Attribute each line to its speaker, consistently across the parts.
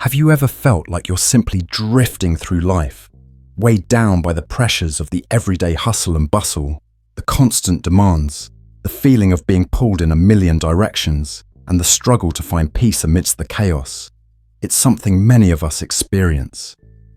Speaker 1: Have you ever felt like you're simply drifting through life, weighed down by the pressures of the everyday hustle and bustle, the constant demands, the feeling of being pulled in a million directions, and the struggle to find peace amidst the chaos? It's something many of us experience.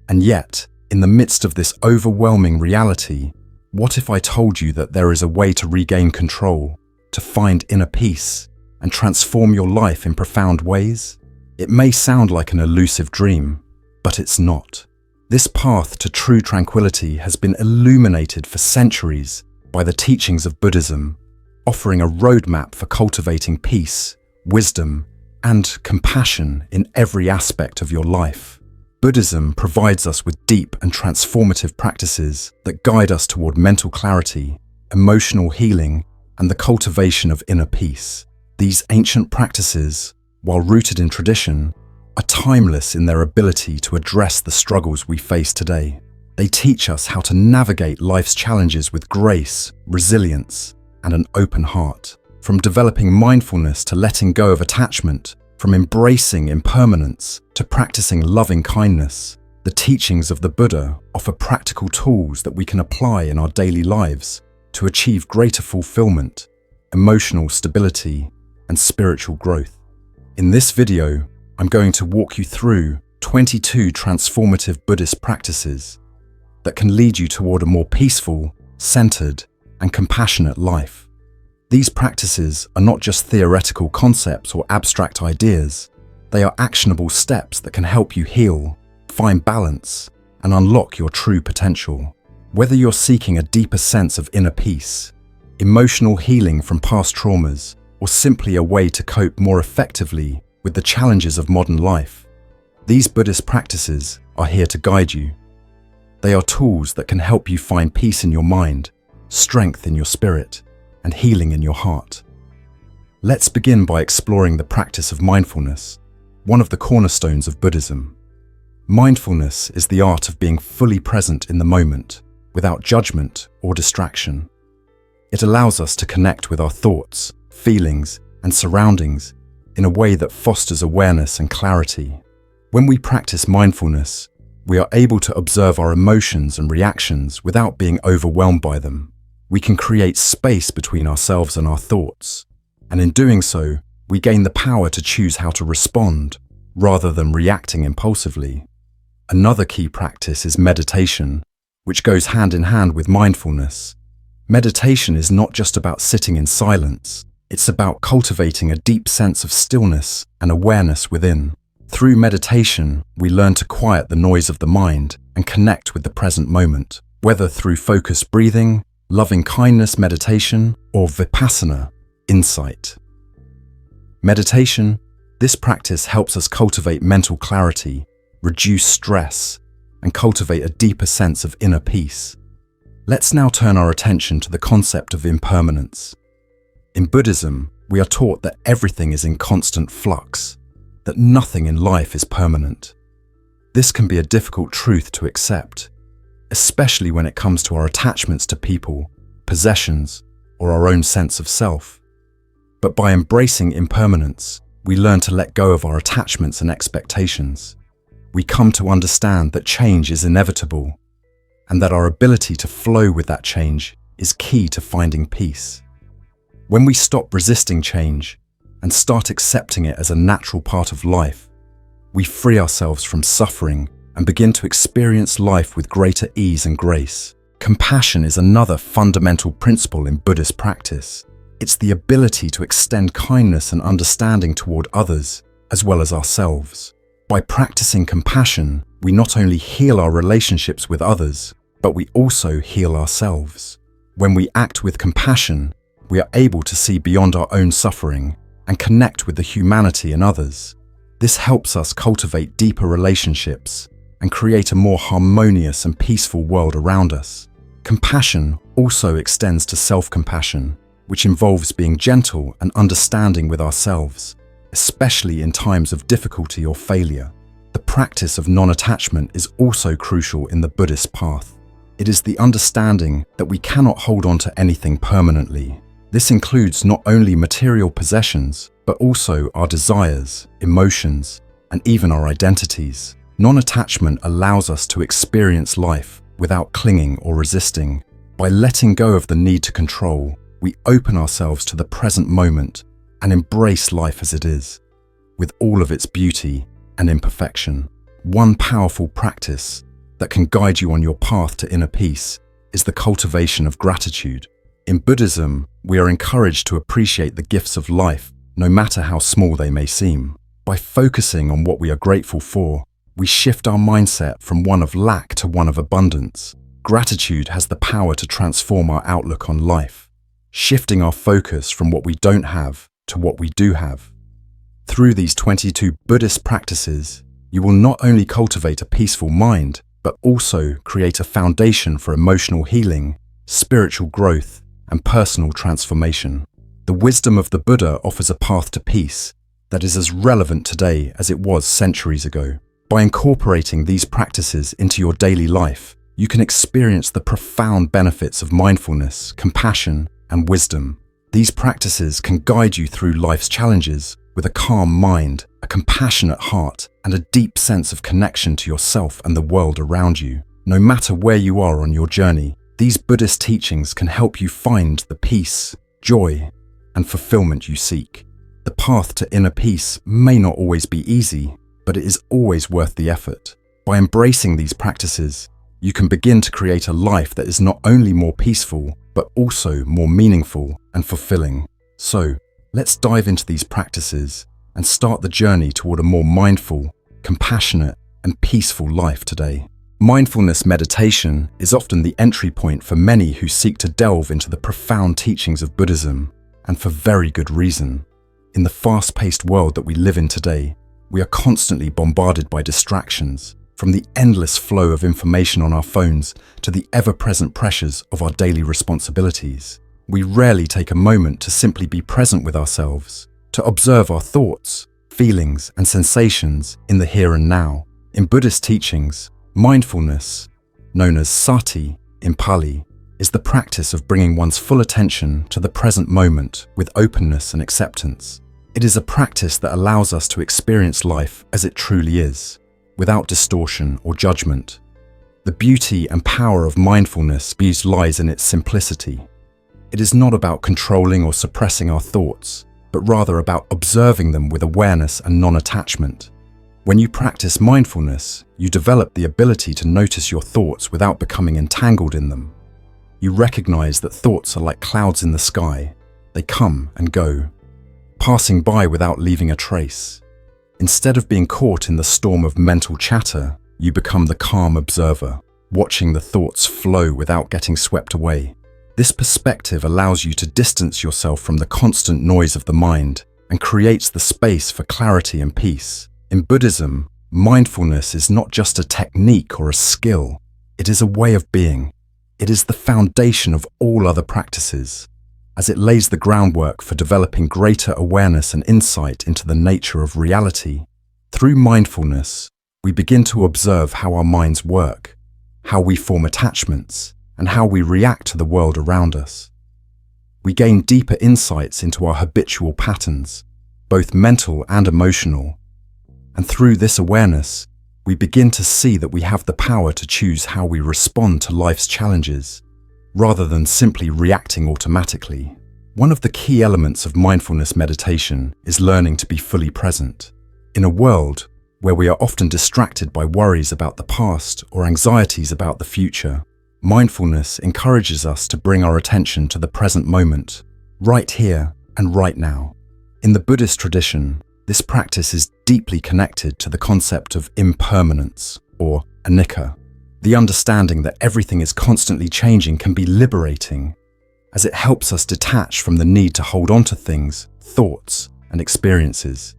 Speaker 1: And yet, in the midst of this overwhelming reality, what if I told you that there is a way to regain control, to find inner peace, and transform your life in profound ways? It may sound like an elusive dream, but it's not. This path to true tranquility has been illuminated for centuries by the teachings of Buddhism, offering a roadmap for cultivating peace, wisdom, and compassion in every aspect of your life. Buddhism provides us with deep and transformative practices that guide us toward mental clarity, emotional healing, and the cultivation of inner peace. These ancient practices, while rooted in tradition, are timeless in their ability to address the struggles we face today. They teach us how to navigate life's challenges with grace, resilience, and an open heart. From developing mindfulness to letting go of attachment, from embracing impermanence to practicing loving kindness, the teachings of the Buddha offer practical tools that we can apply in our daily lives to achieve greater fulfillment, emotional stability, and spiritual growth. In this video, I'm going to walk you through 22 transformative Buddhist practices that can lead you toward a more peaceful, centered, and compassionate life. These practices are not just theoretical concepts or abstract ideas. They are actionable steps that can help you heal, find balance, and unlock your true potential. Whether you're seeking a deeper sense of inner peace, emotional healing from past traumas, or simply a way to cope more effectively with the challenges of modern life, these Buddhist practices are here to guide you. They are tools that can help you find peace in your mind, strength in your spirit, and healing in your heart. Let's begin by exploring the practice of mindfulness, one of the cornerstones of Buddhism. Mindfulness is the art of being fully present in the moment, without judgment or distraction. It allows us to connect with our thoughts, feelings, and surroundings in a way that fosters awareness and clarity. When we practice mindfulness, we are able to observe our emotions and reactions without being overwhelmed by them. We can create space between ourselves and our thoughts, and in doing so, we gain the power to choose how to respond, rather than reacting impulsively. Another key practice is meditation, which goes hand in hand with mindfulness. Meditation is not just about sitting in silence. It's about cultivating a deep sense of stillness and awareness within. Through meditation, we learn to quiet the noise of the mind and connect with the present moment, whether through focused breathing, loving kindness meditation, or vipassana, insight. Meditation, this practice helps us cultivate mental clarity, reduce stress, and cultivate a deeper sense of inner peace. Let's now turn our attention to the concept of impermanence. In Buddhism, we are taught that everything is in constant flux, that nothing in life is permanent. This can be a difficult truth to accept, especially when it comes to our attachments to people, possessions, or our own sense of self. But by embracing impermanence, we learn to let go of our attachments and expectations. We come to understand that change is inevitable, and that our ability to flow with that change is key to finding peace. When we stop resisting change and start accepting it as a natural part of life, we free ourselves from suffering and begin to experience life with greater ease and grace. Compassion is another fundamental principle in Buddhist practice. It's the ability to extend kindness and understanding toward others, as well as ourselves. By practicing compassion, we not only heal our relationships with others, but we also heal ourselves. When we act with compassion, we are able to see beyond our own suffering and connect with the humanity in others. This helps us cultivate deeper relationships and create a more harmonious and peaceful world around us. Compassion also extends to self-compassion, which involves being gentle and understanding with ourselves, especially in times of difficulty or failure. The practice of non-attachment is also crucial in the Buddhist path. It is the understanding that we cannot hold on to anything permanently. This includes not only material possessions, but also our desires, emotions, and even our identities. Non-attachment allows us to experience life without clinging or resisting. By letting go of the need to control, we open ourselves to the present moment and embrace life as it is, with all of its beauty and imperfection. One powerful practice that can guide you on your path to inner peace is the cultivation of gratitude. In Buddhism, we are encouraged to appreciate the gifts of life, no matter how small they may seem. By focusing on what we are grateful for, we shift our mindset from one of lack to one of abundance. Gratitude has the power to transform our outlook on life, shifting our focus from what we don't have to what we do have. Through these 22 Buddhist practices, you will not only cultivate a peaceful mind, but also create a foundation for emotional healing, spiritual growth, and personal transformation. The wisdom of the Buddha offers a path to peace that is as relevant today as it was centuries ago. By incorporating these practices into your daily life, you can experience the profound benefits of mindfulness, compassion, and wisdom. These practices can guide you through life's challenges with a calm mind, a compassionate heart, and a deep sense of connection to yourself and the world around you. No matter where you are on your journey, these Buddhist teachings can help you find the peace, joy, and fulfillment you seek. The path to inner peace may not always be easy, but it is always worth the effort. By embracing these practices, you can begin to create a life that is not only more peaceful, but also more meaningful and fulfilling. So, let's dive into these practices and start the journey toward a more mindful, compassionate, and peaceful life today. Mindfulness meditation is often the entry point for many who seek to delve into the profound teachings of Buddhism, and for very good reason. In the fast-paced world that we live in today, we are constantly bombarded by distractions, from the endless flow of information on our phones to the ever-present pressures of our daily responsibilities. We rarely take a moment to simply be present with ourselves, to observe our thoughts, feelings, and sensations in the here and now. In Buddhist teachings, mindfulness, known as sati in Pali, is the practice of bringing one's full attention to the present moment with openness and acceptance. It is a practice that allows us to experience life as it truly is, without distortion or judgment. The beauty and power of mindfulness lies in its simplicity. It is not about controlling or suppressing our thoughts, but rather about observing them with awareness and non-attachment. When you practice mindfulness, you develop the ability to notice your thoughts without becoming entangled in them. You recognize that thoughts are like clouds in the sky. They come and go, passing by without leaving a trace. Instead of being caught in the storm of mental chatter, you become the calm observer, watching the thoughts flow without getting swept away. This perspective allows you to distance yourself from the constant noise of the mind and creates the space for clarity and peace. In Buddhism, mindfulness is not just a technique or a skill, it is a way of being. It is the foundation of all other practices, as it lays the groundwork for developing greater awareness and insight into the nature of reality. Through mindfulness, we begin to observe how our minds work, how we form attachments, and how we react to the world around us. We gain deeper insights into our habitual patterns, both mental and emotional, and through this awareness, we begin to see that we have the power to choose how we respond to life's challenges, rather than simply reacting automatically. One of the key elements of mindfulness meditation is learning to be fully present. In a world where we are often distracted by worries about the past or anxieties about the future, mindfulness encourages us to bring our attention to the present moment, right here and right now. In the Buddhist tradition, this practice is deeply connected to the concept of impermanence, or anicca. The understanding that everything is constantly changing can be liberating, as it helps us detach from the need to hold on to things, thoughts, and experiences.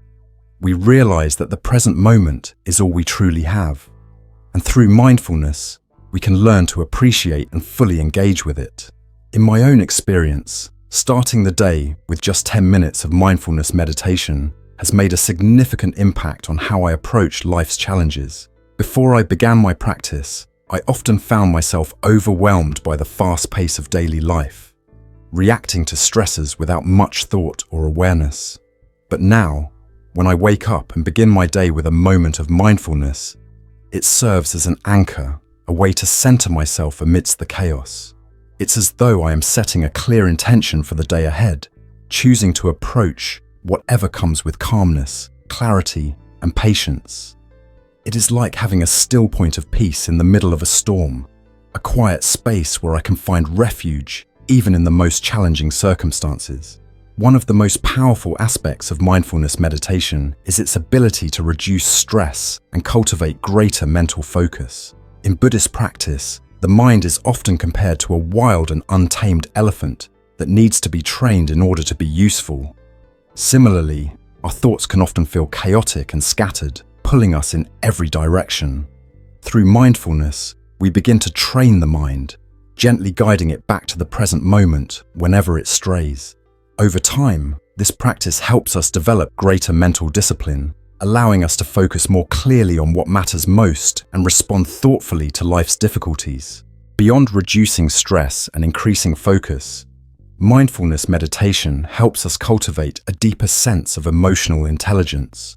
Speaker 1: We realize that the present moment is all we truly have, and through mindfulness, we can learn to appreciate and fully engage with it. In my own experience, starting the day with just 10 minutes of mindfulness meditation has made a significant impact on how I approach life's challenges. Before I began my practice, I often found myself overwhelmed by the fast pace of daily life, reacting to stressors without much thought or awareness. But now, When I wake up and begin my day with a moment of mindfulness, it serves as an anchor, a way to center myself amidst the chaos. It's as though I am setting a clear intention for the day ahead, choosing to approach whatever comes with calmness, clarity, and patience. It is like having a still point of peace in the middle of a storm, a quiet space where I can find refuge even in the most challenging circumstances. One of the most powerful aspects of mindfulness meditation is its ability to reduce stress and cultivate greater mental focus. In Buddhist practice, the mind is often compared to a wild and untamed elephant that needs to be trained in order to be useful. Similarly, our thoughts can often feel chaotic and scattered, pulling us in every direction. Through mindfulness, we begin to train the mind, gently guiding it back to the present moment whenever it strays. Over time, this practice helps us develop greater mental discipline, allowing us to focus more clearly on what matters most and respond thoughtfully to life's difficulties. Beyond reducing stress and increasing focus, mindfulness meditation helps us cultivate a deeper sense of emotional intelligence.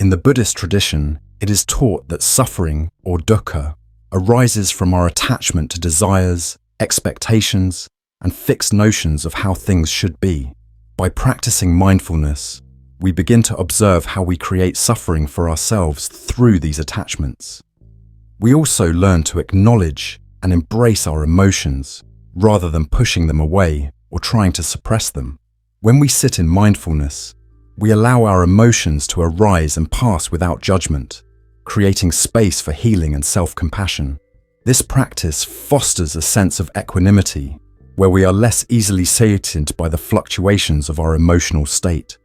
Speaker 1: In the Buddhist tradition, it is taught that suffering, or dukkha, arises from our attachment to desires, expectations, and fixed notions of how things should be. By practicing mindfulness, we begin to observe how we create suffering for ourselves through these attachments. We also learn to acknowledge and embrace our emotions rather than pushing them away or trying to suppress them. When we sit in mindfulness, we allow our emotions to arise and pass without judgment, creating space for healing and self-compassion. This practice fosters a sense of equanimity, where we are less easily sated by the fluctuations of our emotional state.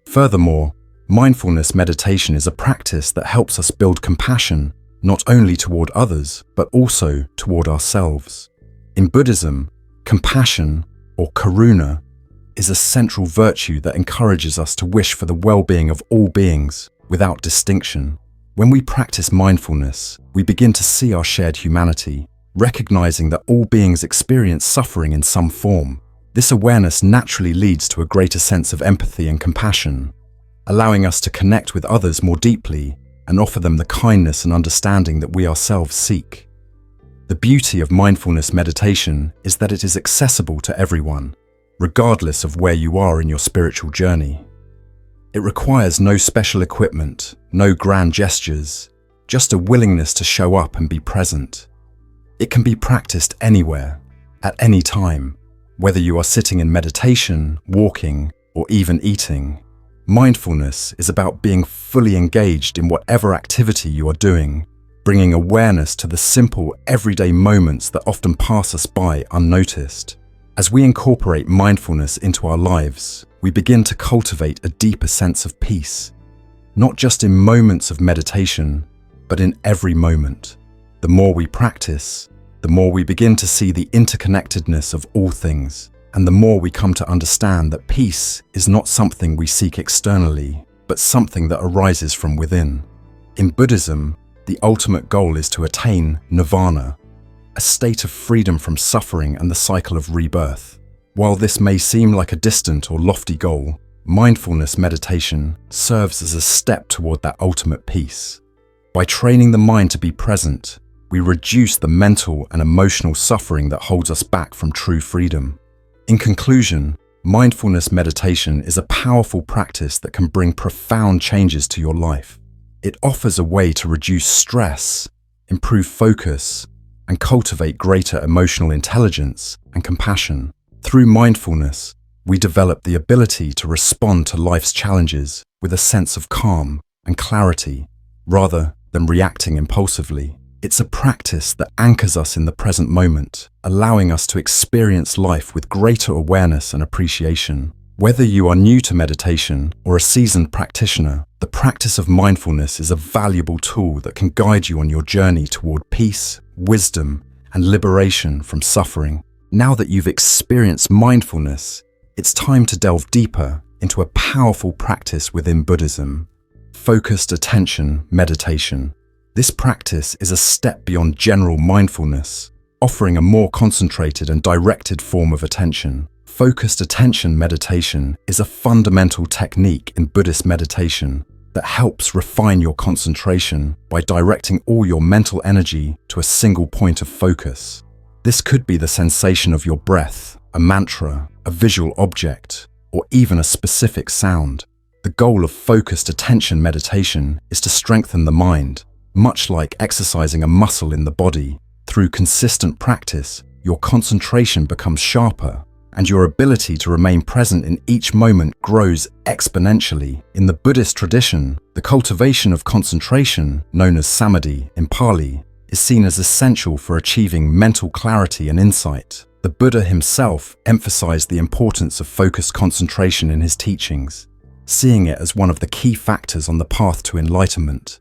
Speaker 1: Furthermore, mindfulness meditation is a practice that helps us build compassion not only toward others, but also toward ourselves. In Buddhism, compassion, or karuna, is a central virtue that encourages us to wish for the well-being of all beings without distinction. When we practice mindfulness, we begin to see our shared humanity, recognizing that all beings experience suffering in some form. This awareness naturally leads to a greater sense of empathy and compassion, allowing us to connect with others more deeply and offer them the kindness and understanding that we ourselves seek. The beauty of mindfulness meditation is that it is accessible to everyone, regardless of where you are in your spiritual journey. It requires no special equipment, no grand gestures, just a willingness to show up and be present. It can be practiced anywhere, at any time, whether you are sitting in meditation, walking, or even eating. Mindfulness is about being fully engaged in whatever activity you are doing, bringing awareness to the simple, everyday moments that often pass us by unnoticed. As we incorporate mindfulness into our lives, we begin to cultivate a deeper sense of peace, not just in moments of meditation, but in every moment. The more we practice, the more we begin to see the interconnectedness of all things, and the more we come to understand that peace is not something we seek externally, but something that arises from within. In Buddhism, the ultimate goal is to attain nirvana, a state of freedom from suffering and the cycle of rebirth. While this may seem like a distant or lofty goal, mindfulness meditation serves as a step toward that ultimate peace. By training the mind to be present, we reduce the mental and emotional suffering that holds us back from true freedom. In conclusion, mindfulness meditation is a powerful practice that can bring profound changes to your life. It offers a way to reduce stress, improve focus, and cultivate greater emotional intelligence and compassion. Through mindfulness, we develop the ability to respond to life's challenges with a sense of calm and clarity, rather than reacting impulsively. It's a practice that anchors us in the present moment, allowing us to experience life with greater awareness and appreciation. Whether you are new to meditation or a seasoned practitioner, the practice of mindfulness is a valuable tool that can guide you on your journey toward peace, wisdom, and liberation from suffering. Now that you've experienced mindfulness, it's time to delve deeper into a powerful practice within Buddhism: focused attention meditation. This practice is a step beyond general mindfulness, offering a more concentrated and directed form of attention. Focused attention meditation is a fundamental technique in Buddhist meditation that helps refine your concentration by directing all your mental energy to a single point of focus. This could be the sensation of your breath, a mantra, a visual object, or even a specific sound. The goal of focused attention meditation is to strengthen the mind, much like exercising a muscle in the body. Through consistent practice, your concentration becomes sharper, and your ability to remain present in each moment grows exponentially. In the Buddhist tradition, the cultivation of concentration, known as samadhi in Pali, is seen as essential for achieving mental clarity and insight. The Buddha himself emphasized the importance of focused concentration in his teachings, seeing it as one of the key factors on the path to enlightenment.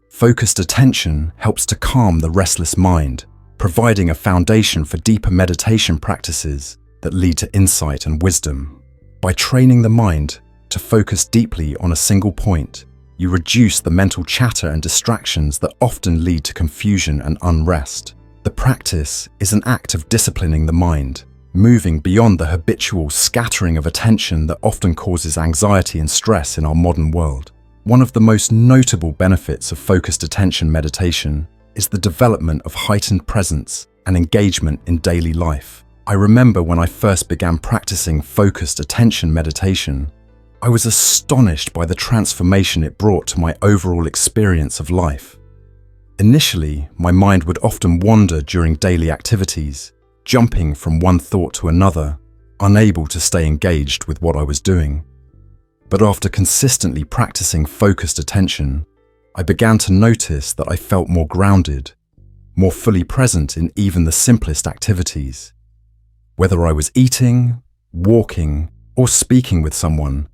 Speaker 1: Focused attention helps to calm the restless mind, providing a foundation for deeper meditation practices that lead to insight and wisdom. By training the mind to focus deeply on a single point, you reduce the mental chatter and distractions that often lead to confusion and unrest. The practice is an act of disciplining the mind, moving beyond the habitual scattering of attention that often causes anxiety and stress in our modern world. One of the most notable benefits of focused attention meditation is the development of heightened presence and engagement in daily life. I remember when I first began practicing focused attention meditation, I was astonished by the transformation it brought to my overall experience of life. Initially, my mind would often wander during daily activities, jumping from one thought to another, unable to stay engaged with what I was doing. But after consistently practicing focused attention, I began to notice that I felt more grounded, more fully present in even the simplest activities. Whether I was eating, walking, or speaking with someone,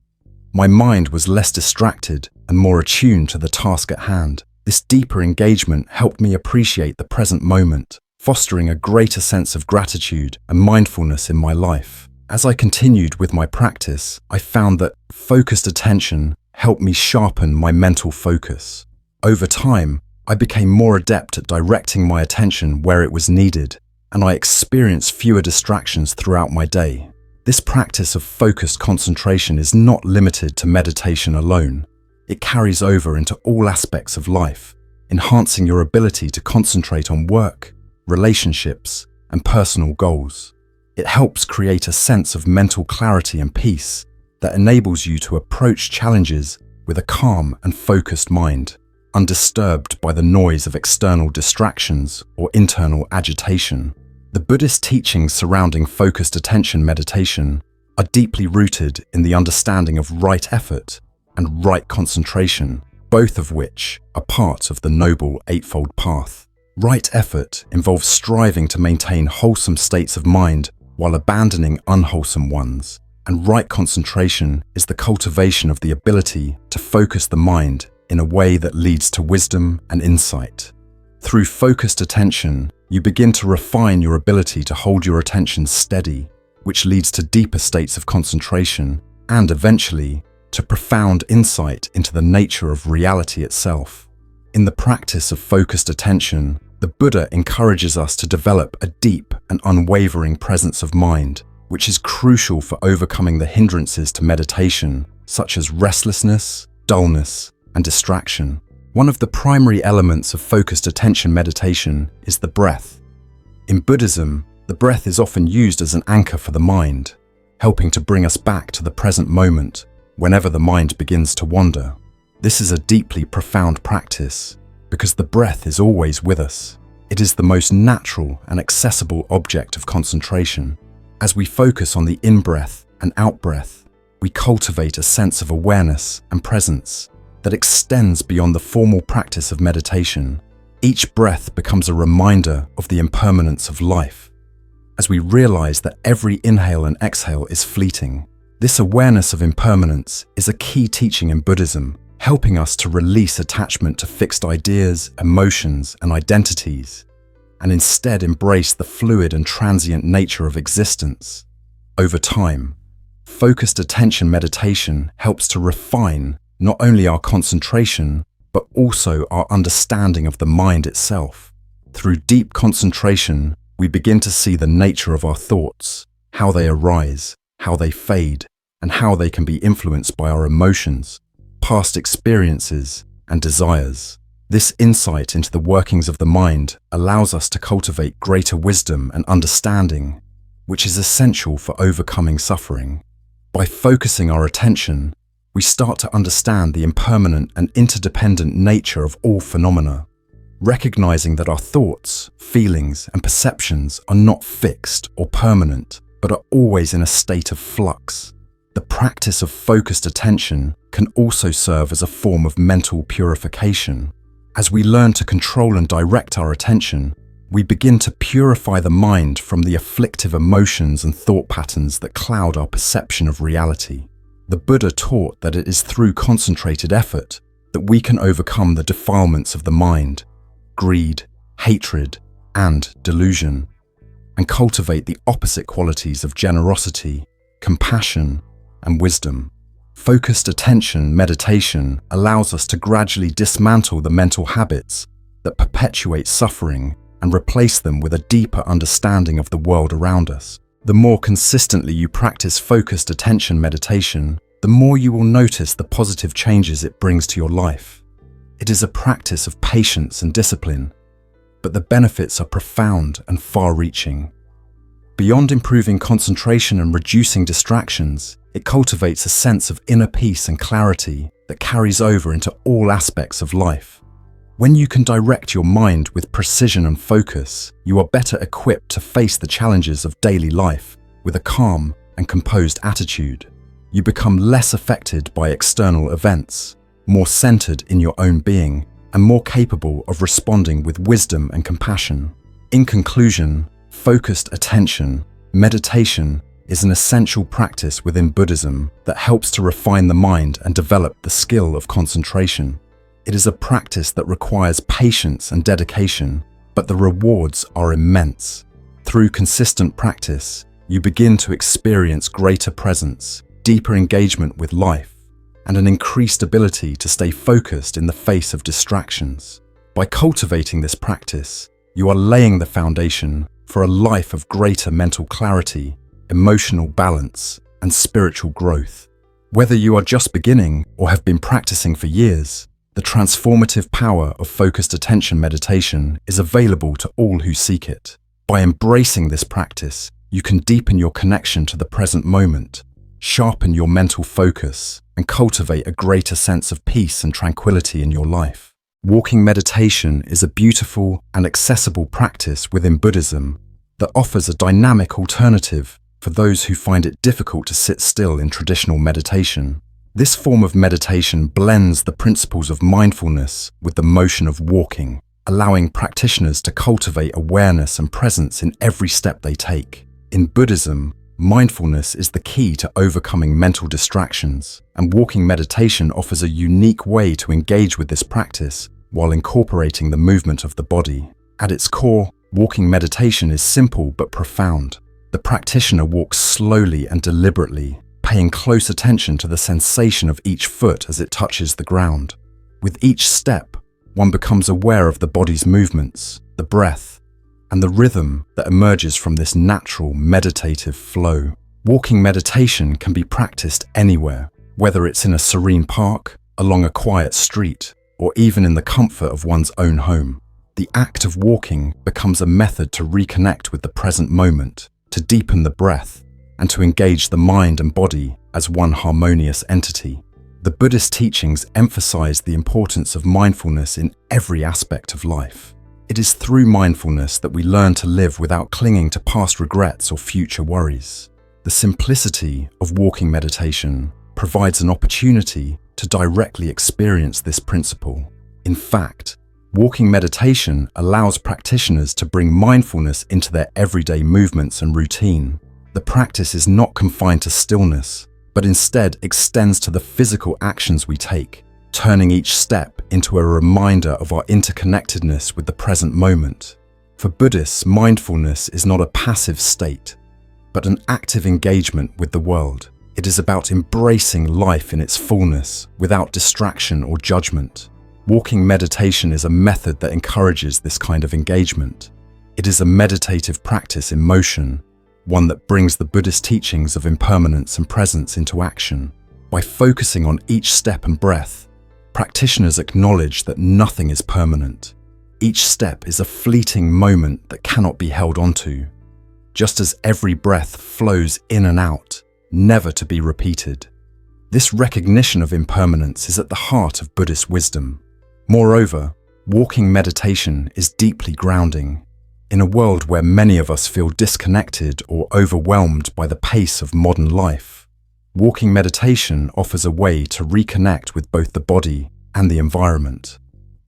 Speaker 1: my mind was less distracted and more attuned to the task at hand. This deeper engagement helped me appreciate the present moment, fostering a greater sense of gratitude and mindfulness in my life. As I continued with my practice, I found that focused attention helped me sharpen my mental focus. Over time, I became more adept at directing my attention where it was needed, and I experienced fewer distractions throughout my day. This practice of focused concentration is not limited to meditation alone. It carries over into all aspects of life, enhancing your ability to concentrate on work, relationships, and personal goals. It helps create a sense of mental clarity and peace that enables you to approach challenges with a calm and focused mind, undisturbed by the noise of external distractions or internal agitation. The Buddhist teachings surrounding focused attention meditation are deeply rooted in the understanding of right effort and right concentration, both of which are part of the Noble Eightfold Path. Right effort involves striving to maintain wholesome states of mind while abandoning unwholesome ones, and right concentration is the cultivation of the ability to focus the mind in a way that leads to wisdom and insight. Through focused attention, you begin to refine your ability to hold your attention steady, which leads to deeper states of concentration and eventually to profound insight into the nature of reality itself. In the practice of focused attention, the Buddha encourages us to develop a deep and unwavering presence of mind, which is crucial for overcoming the hindrances to meditation, such as restlessness, dullness, and distraction. One of the primary elements of focused attention meditation is the breath. In Buddhism, the breath is often used as an anchor for the mind, helping to bring us back to the present moment whenever the mind begins to wander. This is a deeply profound practice because the breath is always with us. It is the most natural and accessible object of concentration. As we focus on the in-breath and out-breath, we cultivate a sense of awareness and presence that extends beyond the formal practice of meditation. Each breath becomes a reminder of the impermanence of life, as we realize that every inhale and exhale is fleeting. This awareness of impermanence is a key teaching in Buddhism, helping us to release attachment to fixed ideas, emotions, and identities, and instead embrace the fluid and transient nature of existence. Over time, focused attention meditation helps to refine not only our concentration, but also our understanding of the mind itself. Through deep concentration, we begin to see the nature of our thoughts, how they arise, how they fade, and how they can be influenced by our emotions, past experiences, and desires. This insight into the workings of the mind allows us to cultivate greater wisdom and understanding, which is essential for overcoming suffering. By focusing our attention, we start to understand the impermanent and interdependent nature of all phenomena, recognizing that our thoughts, feelings, and perceptions are not fixed or permanent, but are always in a state of flux. The practice of focused attention can also serve as a form of mental purification. As we learn to control and direct our attention, we begin to purify the mind from the afflictive emotions and thought patterns that cloud our perception of reality. The Buddha taught that it is through concentrated effort that we can overcome the defilements of the mind, greed, hatred, and delusion, and cultivate the opposite qualities of generosity, compassion, and wisdom. Focused attention meditation allows us to gradually dismantle the mental habits that perpetuate suffering and replace them with a deeper understanding of the world around us. The more consistently you practice focused attention meditation, the more you will notice the positive changes it brings to your life. It is a practice of patience and discipline, but the benefits are profound and far-reaching. Beyond improving concentration and reducing distractions, it cultivates a sense of inner peace and clarity that carries over into all aspects of life. When you can direct your mind with precision and focus, you are better equipped to face the challenges of daily life with a calm and composed attitude. You become less affected by external events, more centered in your own being, and more capable of responding with wisdom and compassion. In conclusion, focused attention, meditation, is an essential practice within Buddhism that helps to refine the mind and develop the skill of concentration. It is a practice that requires patience and dedication, but the rewards are immense. Through consistent practice, you begin to experience greater presence, deeper engagement with life, and an increased ability to stay focused in the face of distractions. By cultivating this practice, you are laying the foundation for a life of greater mental clarity, emotional balance, and spiritual growth. Whether you are just beginning or have been practicing for years, the transformative power of focused attention meditation is available to all who seek it. By embracing this practice, you can deepen your connection to the present moment, sharpen your mental focus, and cultivate a greater sense of peace and tranquility in your life. Walking meditation is a beautiful and accessible practice within Buddhism that offers a dynamic alternative for those who find it difficult to sit still in traditional meditation. This form of meditation blends the principles of mindfulness with the motion of walking, allowing practitioners to cultivate awareness and presence in every step they take. In Buddhism, mindfulness is the key to overcoming mental distractions, and walking meditation offers a unique way to engage with this practice while incorporating the movement of the body. At its core, walking meditation is simple but profound. The practitioner walks slowly and deliberately, paying close attention to the sensation of each foot as it touches the ground. With each step, one becomes aware of the body's movements, the breath, and the rhythm that emerges from this natural meditative flow. Walking meditation can be practiced anywhere, whether it's in a serene park, along a quiet street, or even in the comfort of one's own home. The act of walking becomes a method to reconnect with the present moment, to deepen the breath, and to engage the mind and body as one harmonious entity. The Buddhist teachings emphasize the importance of mindfulness in every aspect of life. It is through mindfulness that we learn to live without clinging to past regrets or future worries. The simplicity of walking meditation provides an opportunity to directly experience this principle. In fact, walking meditation allows practitioners to bring mindfulness into their everyday movements and routine. The practice is not confined to stillness, but instead extends to the physical actions we take, turning each step into a reminder of our interconnectedness with the present moment. For Buddhists, mindfulness is not a passive state, but an active engagement with the world. It is about embracing life in its fullness, without distraction or judgment. Walking meditation is a method that encourages this kind of engagement. It is a meditative practice in motion, one that brings the Buddhist teachings of impermanence and presence into action. By focusing on each step and breath, practitioners acknowledge that nothing is permanent. Each step is a fleeting moment that cannot be held onto, just as every breath flows in and out, never to be repeated. This recognition of impermanence is at the heart of Buddhist wisdom. Moreover, walking meditation is deeply grounding. In a world where many of us feel disconnected or overwhelmed by the pace of modern life, walking meditation offers a way to reconnect with both the body and the environment.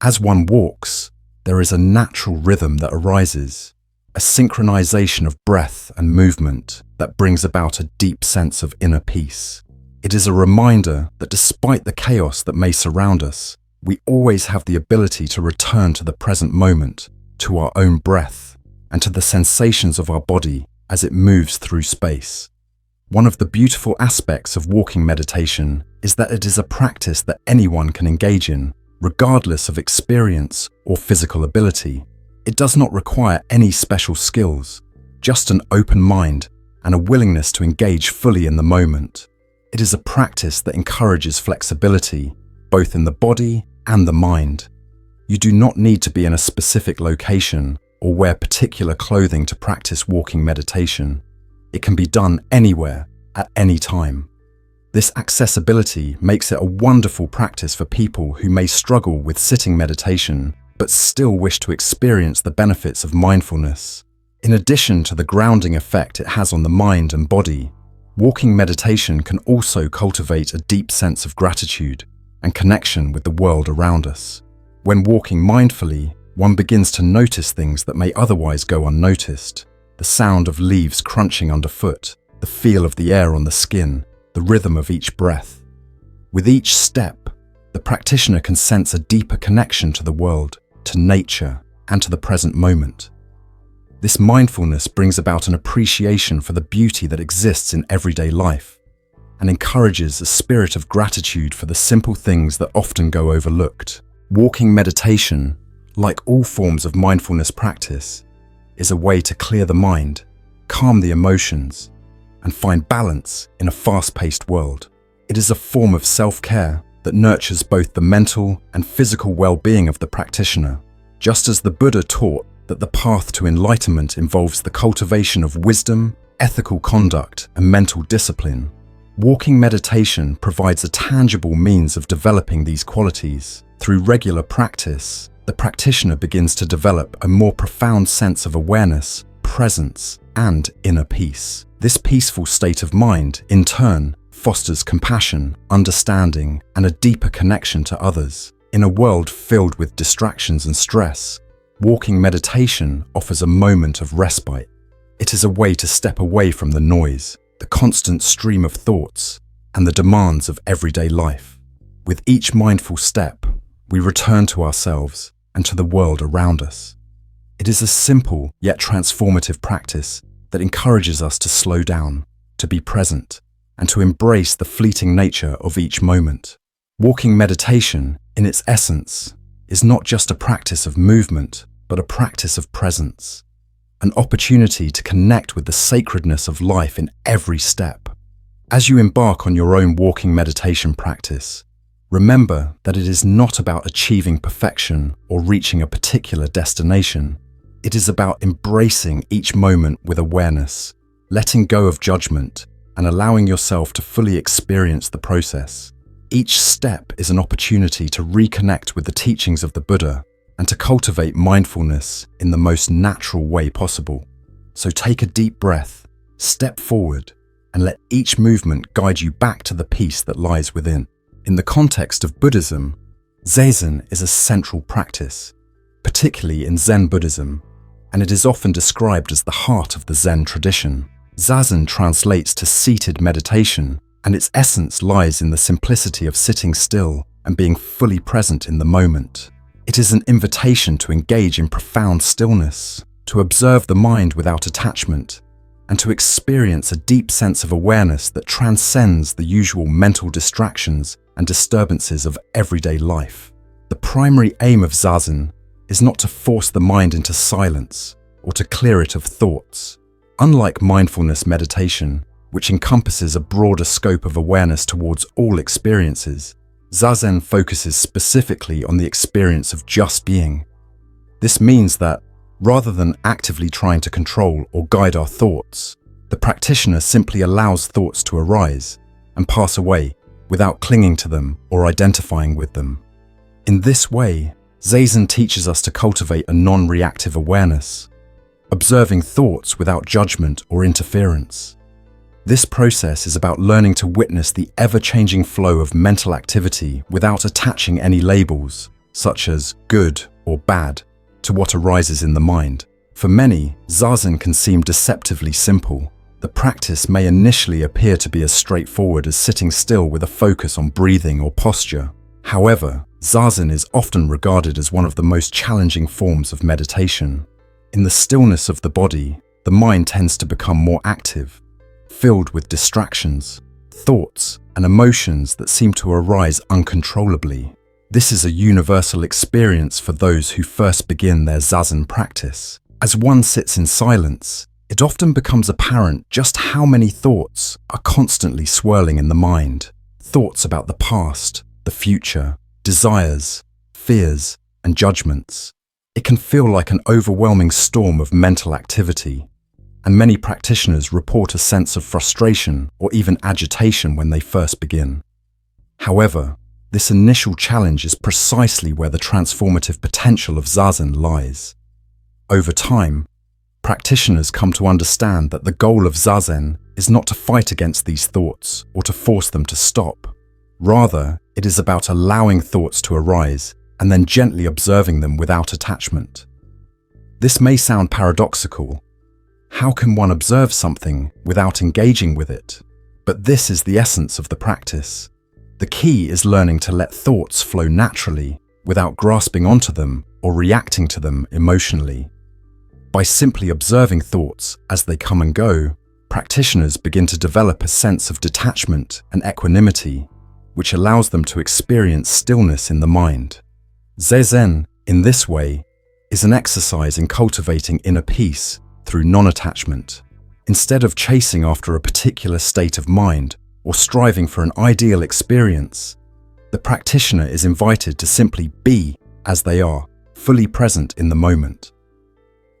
Speaker 1: As one walks, there is a natural rhythm that arises, a synchronization of breath and movement that brings about a deep sense of inner peace. It is a reminder that despite the chaos that may surround us, we always have the ability to return to the present moment, to our own breath, and to the sensations of our body as it moves through space. One of the beautiful aspects of walking meditation is that it is a practice that anyone can engage in, regardless of experience or physical ability. It does not require any special skills, just an open mind and a willingness to engage fully in the moment. It is a practice that encourages flexibility, both in the body and the mind. You do not need to be in a specific location or wear particular clothing to practice walking meditation. It can be done anywhere, at any time. This accessibility makes it a wonderful practice for people who may struggle with sitting meditation but still wish to experience the benefits of mindfulness. In addition to the grounding effect it has on the mind and body, walking meditation can also cultivate a deep sense of gratitude and connection with the world around us. When walking mindfully, one begins to notice things that may otherwise go unnoticed. The sound of leaves crunching underfoot, the feel of the air on the skin, the rhythm of each breath. With each step, the practitioner can sense a deeper connection to the world, to nature, and to the present moment. This mindfulness brings about an appreciation for the beauty that exists in everyday life and encourages a spirit of gratitude for the simple things that often go overlooked. Walking meditation, like all forms of mindfulness practice, is a way to clear the mind, calm the emotions, and find balance in a fast-paced world. It is a form of self-care that nurtures both the mental and physical well-being of the practitioner. Just as the Buddha taught that the path to enlightenment involves the cultivation of wisdom, ethical conduct, and mental discipline, walking meditation provides a tangible means of developing these qualities. Through regular practice, the practitioner begins to develop a more profound sense of awareness, presence, and inner peace. This peaceful state of mind, in turn, fosters compassion, understanding, and a deeper connection to others. In a world filled with distractions and stress, walking meditation offers a moment of respite. It is a way to step away from the noise, the constant stream of thoughts, and the demands of everyday life. With each mindful step, we return to ourselves and to the world around us. It is a simple yet transformative practice that encourages us to slow down, to be present, and to embrace the fleeting nature of each moment. Walking meditation, in its essence, is not just a practice of movement, but a practice of presence, an opportunity to connect with the sacredness of life in every step. As you embark on your own walking meditation practice, remember that it is not about achieving perfection or reaching a particular destination. It is about embracing each moment with awareness, letting go of judgment, and allowing yourself to fully experience the process. Each step is an opportunity to reconnect with the teachings of the Buddha and to cultivate mindfulness in the most natural way possible. So take a deep breath, step forward, and let each movement guide you back to the peace that lies within. In the context of Buddhism, Zazen is a central practice, particularly in Zen Buddhism, and it is often described as the heart of the Zen tradition. Zazen translates to seated meditation, and its essence lies in the simplicity of sitting still and being fully present in the moment. It is an invitation to engage in profound stillness, to observe the mind without attachment, and to experience a deep sense of awareness that transcends the usual mental distractions and disturbances of everyday life. The primary aim of Zazen is not to force the mind into silence or to clear it of thoughts. Unlike mindfulness meditation, which encompasses a broader scope of awareness towards all experiences, Zazen focuses specifically on the experience of just being. This means that, rather than actively trying to control or guide our thoughts, the practitioner simply allows thoughts to arise and pass away without clinging to them or identifying with them. In this way, Zazen teaches us to cultivate a non-reactive awareness, observing thoughts without judgment or interference. This process is about learning to witness the ever-changing flow of mental activity without attaching any labels, such as good or bad, to what arises in the mind. For many, Zazen can seem deceptively simple. The practice may initially appear to be as straightforward as sitting still with a focus on breathing or posture. However, Zazen is often regarded as one of the most challenging forms of meditation. In the stillness of the body, the mind tends to become more active, filled with distractions, thoughts, and emotions that seem to arise uncontrollably. This is a universal experience for those who first begin their Zazen practice. As one sits in silence, it often becomes apparent just how many thoughts are constantly swirling in the mind. Thoughts about the past, the future, desires, fears, and judgments. It can feel like an overwhelming storm of mental activity, and many practitioners report a sense of frustration or even agitation when they first begin. However, this initial challenge is precisely where the transformative potential of Zazen lies. Over time, practitioners come to understand that the goal of Zazen is not to fight against these thoughts or to force them to stop. Rather, it is about allowing thoughts to arise and then gently observing them without attachment. This may sound paradoxical. How can one observe something without engaging with it? But this is the essence of the practice. The key is learning to let thoughts flow naturally without grasping onto them or reacting to them emotionally. By simply observing thoughts as they come and go, practitioners begin to develop a sense of detachment and equanimity, which allows them to experience stillness in the mind. Zazen, in this way, is an exercise in cultivating inner peace through non-attachment. Instead of chasing after a particular state of mind or striving for an ideal experience, the practitioner is invited to simply be as they are, fully present in the moment.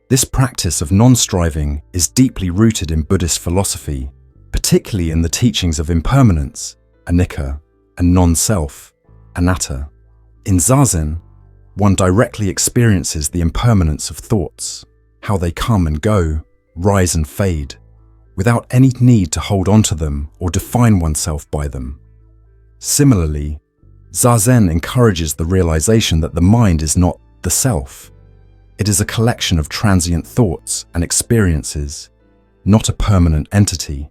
Speaker 1: This practice of non-striving is deeply rooted in Buddhist philosophy, particularly in the teachings of impermanence, anicca, and non-self, anatta. In Zazen, one directly experiences the impermanence of thoughts, how they come and go, rise and fade, without any need to hold on to them or define oneself by them. Similarly, Zazen encourages the realization that the mind is not the self. It is a collection of transient thoughts and experiences, not a permanent entity.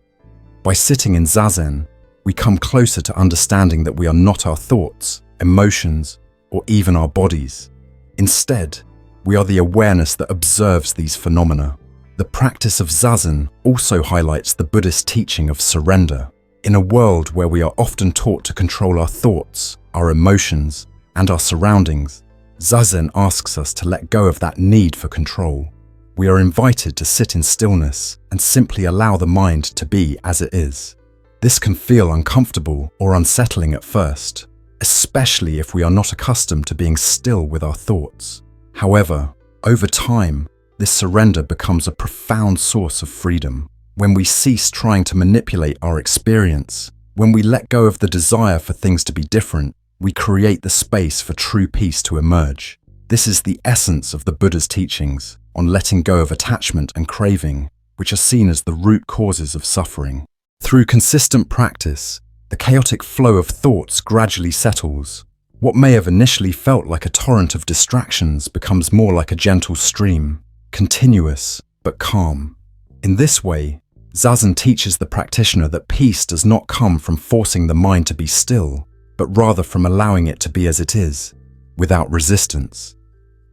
Speaker 1: By sitting in Zazen, we come closer to understanding that we are not our thoughts, emotions, or even our bodies. Instead, we are the awareness that observes these phenomena. The practice of Zazen also highlights the Buddhist teaching of surrender. In a world where we are often taught to control our thoughts, our emotions, and our surroundings, Zazen asks us to let go of that need for control. We are invited to sit in stillness and simply allow the mind to be as it is. This can feel uncomfortable or unsettling at first, especially if we are not accustomed to being still with our thoughts. However, over time, this surrender becomes a profound source of freedom. When we cease trying to manipulate our experience, when we let go of the desire for things to be different, we create the space for true peace to emerge. This is the essence of the Buddha's teachings on letting go of attachment and craving, which are seen as the root causes of suffering. Through consistent practice, the chaotic flow of thoughts gradually settles. What may have initially felt like a torrent of distractions becomes more like a gentle stream, continuous but calm. In this way, Zazen teaches the practitioner that peace does not come from forcing the mind to be still, but rather from allowing it to be as it is, without resistance.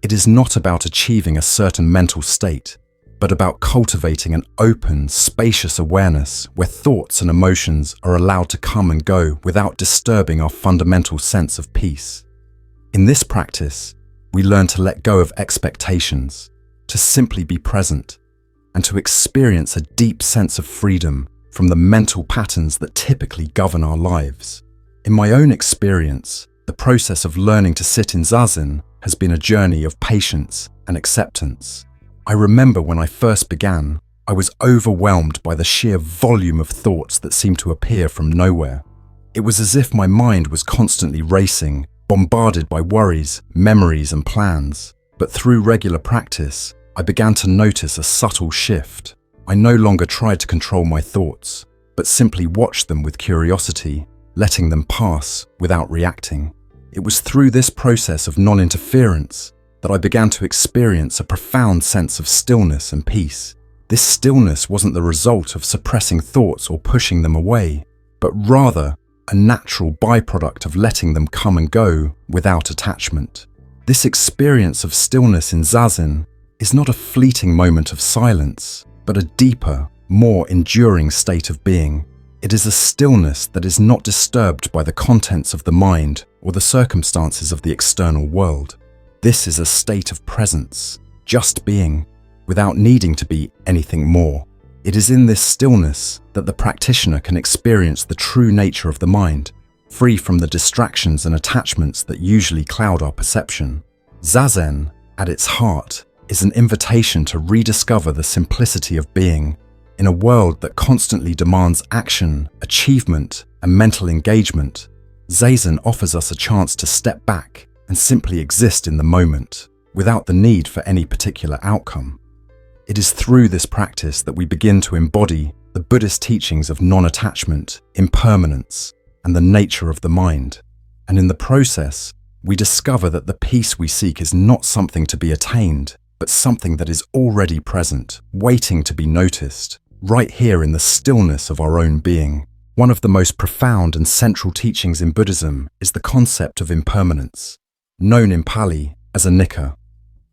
Speaker 1: It is not about achieving a certain mental state, but about cultivating an open, spacious awareness where thoughts and emotions are allowed to come and go without disturbing our fundamental sense of peace. In this practice, we learn to let go of expectations, to simply be present, and to experience a deep sense of freedom from the mental patterns that typically govern our lives. In my own experience, the process of learning to sit in Zazen has been a journey of patience and acceptance. I remember when I first began, I was overwhelmed by the sheer volume of thoughts that seemed to appear from nowhere. It was as if my mind was constantly racing, bombarded by worries, memories, and plans. But through regular practice, I began to notice a subtle shift. I no longer tried to control my thoughts, but simply watched them with curiosity, letting them pass without reacting. It was through this process of non-interference that I began to experience a profound sense of stillness and peace. This stillness wasn't the result of suppressing thoughts or pushing them away, but rather a natural byproduct of letting them come and go without attachment. This experience of stillness in Zazen is not a fleeting moment of silence, but a deeper, more enduring state of being. It is a stillness that is not disturbed by the contents of the mind or the circumstances of the external world. This is a state of presence, just being, without needing to be anything more. It is in this stillness that the practitioner can experience the true nature of the mind, free from the distractions and attachments that usually cloud our perception. Zazen, at its heart, is an invitation to rediscover the simplicity of being. In a world that constantly demands action, achievement, and mental engagement, Zazen offers us a chance to step back and simply exist in the moment, without the need for any particular outcome. It is through this practice that we begin to embody the Buddhist teachings of non-attachment, impermanence, and the nature of the mind. And in the process, we discover that the peace we seek is not something to be attained, but something that is already present, waiting to be noticed, right here in the stillness of our own being. One of the most profound and central teachings in Buddhism is the concept of impermanence, known in Pali as anicca.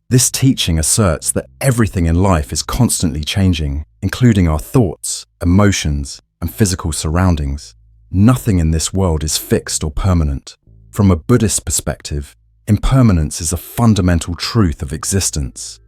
Speaker 1: This teaching asserts that everything in life is constantly changing, including our thoughts, emotions, and physical surroundings. Nothing in this world is fixed or permanent. From a Buddhist perspective, impermanence is a fundamental truth of existence.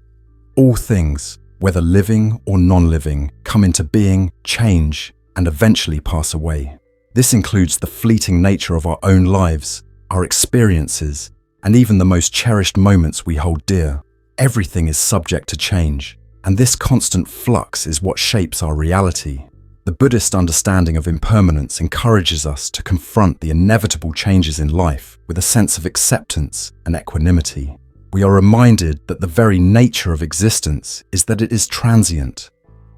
Speaker 1: All things, whether living or non-living, come into being, change, and eventually pass away. This includes the fleeting nature of our own lives, our experiences, and even the most cherished moments we hold dear. Everything is subject to change, and this constant flux is what shapes our reality. The Buddhist understanding of impermanence encourages us to confront the inevitable changes in life with a sense of acceptance and equanimity. We are reminded that the very nature of existence is that it is transient.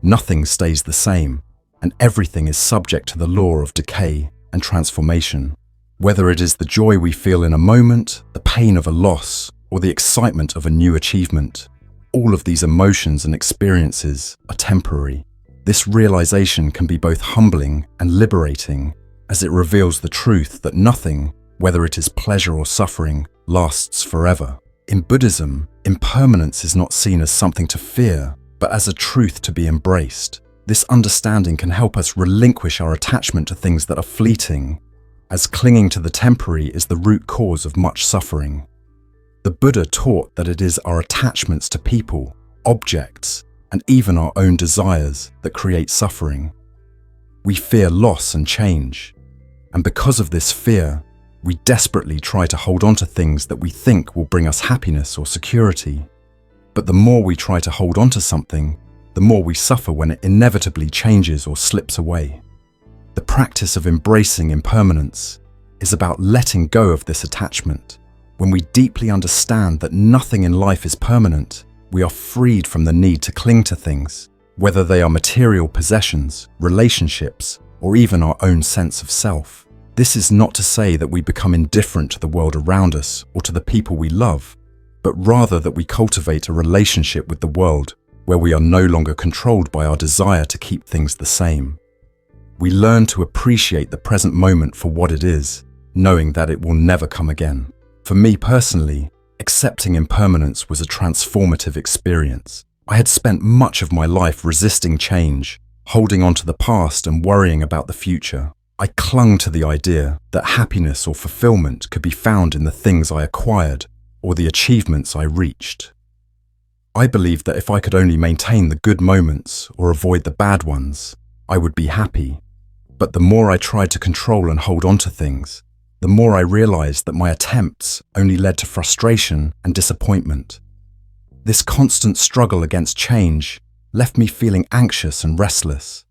Speaker 1: Nothing stays the same, and everything is subject to the law of decay and transformation. Whether it is the joy we feel in a moment, the pain of a loss, or the excitement of a new achievement, all of these emotions and experiences are temporary. This realization can be both humbling and liberating, as it reveals the truth that nothing, whether it is pleasure or suffering, lasts forever. In Buddhism, impermanence is not seen as something to fear, but as a truth to be embraced. This understanding can help us relinquish our attachment to things that are fleeting, as clinging to the temporary is the root cause of much suffering. The Buddha taught that it is our attachments to people, objects, and even our own desires that create suffering. We fear loss and change, and because of this fear, we desperately try to hold on to things that we think will bring us happiness or security. But the more we try to hold on to something, the more we suffer when it inevitably changes or slips away. The practice of embracing impermanence is about letting go of this attachment. When we deeply understand that nothing in life is permanent, we are freed from the need to cling to things, whether they are material possessions, relationships, or even our own sense of self. This is not to say that we become indifferent to the world around us or to the people we love, but rather that we cultivate a relationship with the world where we are no longer controlled by our desire to keep things the same. We learn to appreciate the present moment for what it is, knowing that it will never come again. For me personally, accepting impermanence was a transformative experience. I had spent much of my life resisting change, holding on to the past and worrying about the future. I clung to the idea that happiness or fulfillment could be found in the things I acquired or the achievements I reached. I believed that if I could only maintain the good moments or avoid the bad ones, I would be happy. But the more I tried to control and hold on to things, the more I realized that my attempts only led to frustration and disappointment. This constant struggle against change left me feeling anxious and restless.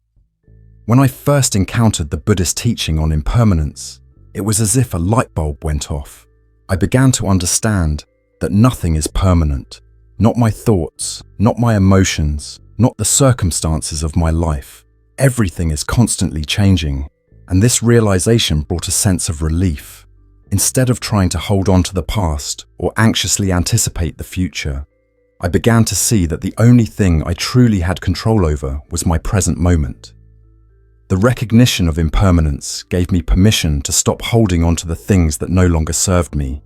Speaker 1: When I first encountered the Buddhist teaching on impermanence, it was as if a light bulb went off. I began to understand that nothing is permanent. Not my thoughts, not my emotions, not the circumstances of my life. Everything is constantly changing, and this realization brought a sense of relief. Instead of trying to hold on to the past or anxiously anticipate the future, I began to see that the only thing I truly had control over was my present moment. The recognition of impermanence gave me permission to stop holding on to the things that no longer served me,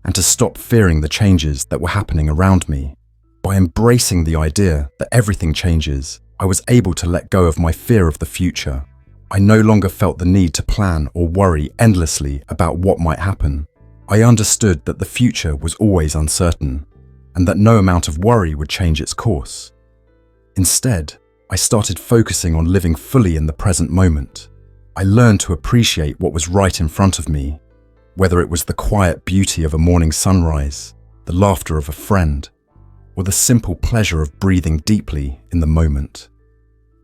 Speaker 1: and to stop fearing the changes that were happening around me. By embracing the idea that everything changes, I was able to let go of my fear of the future. I no longer felt the need to plan or worry endlessly about what might happen. I understood that the future was always uncertain, and that no amount of worry would change its course. Instead, I started focusing on living fully in the present moment. I learned to appreciate what was right in front of me, whether it was the quiet beauty of a morning sunrise, the laughter of a friend, or the simple pleasure of breathing deeply in the moment.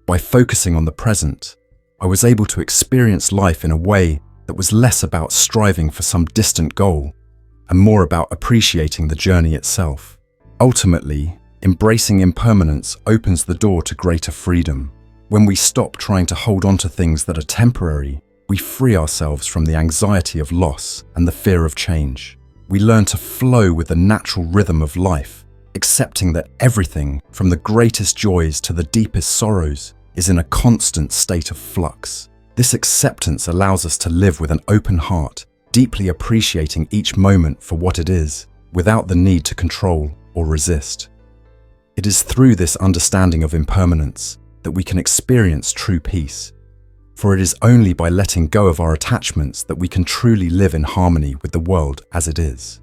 Speaker 1: By focusing on the present, I was able to experience life in a way that was less about striving for some distant goal and more about appreciating the journey itself. Ultimately, embracing impermanence opens the door to greater freedom. When we stop trying to hold on to things that are temporary, we free ourselves from the anxiety of loss and the fear of change. We learn to flow with the natural rhythm of life, accepting that everything, from the greatest joys to the deepest sorrows, is in a constant state of flux. This acceptance allows us to live with an open heart, deeply appreciating each moment for what it is, without the need to control or resist. It is through this understanding of impermanence that we can experience true peace, for it is only by letting go of our attachments that we can truly live in harmony with the world as it is.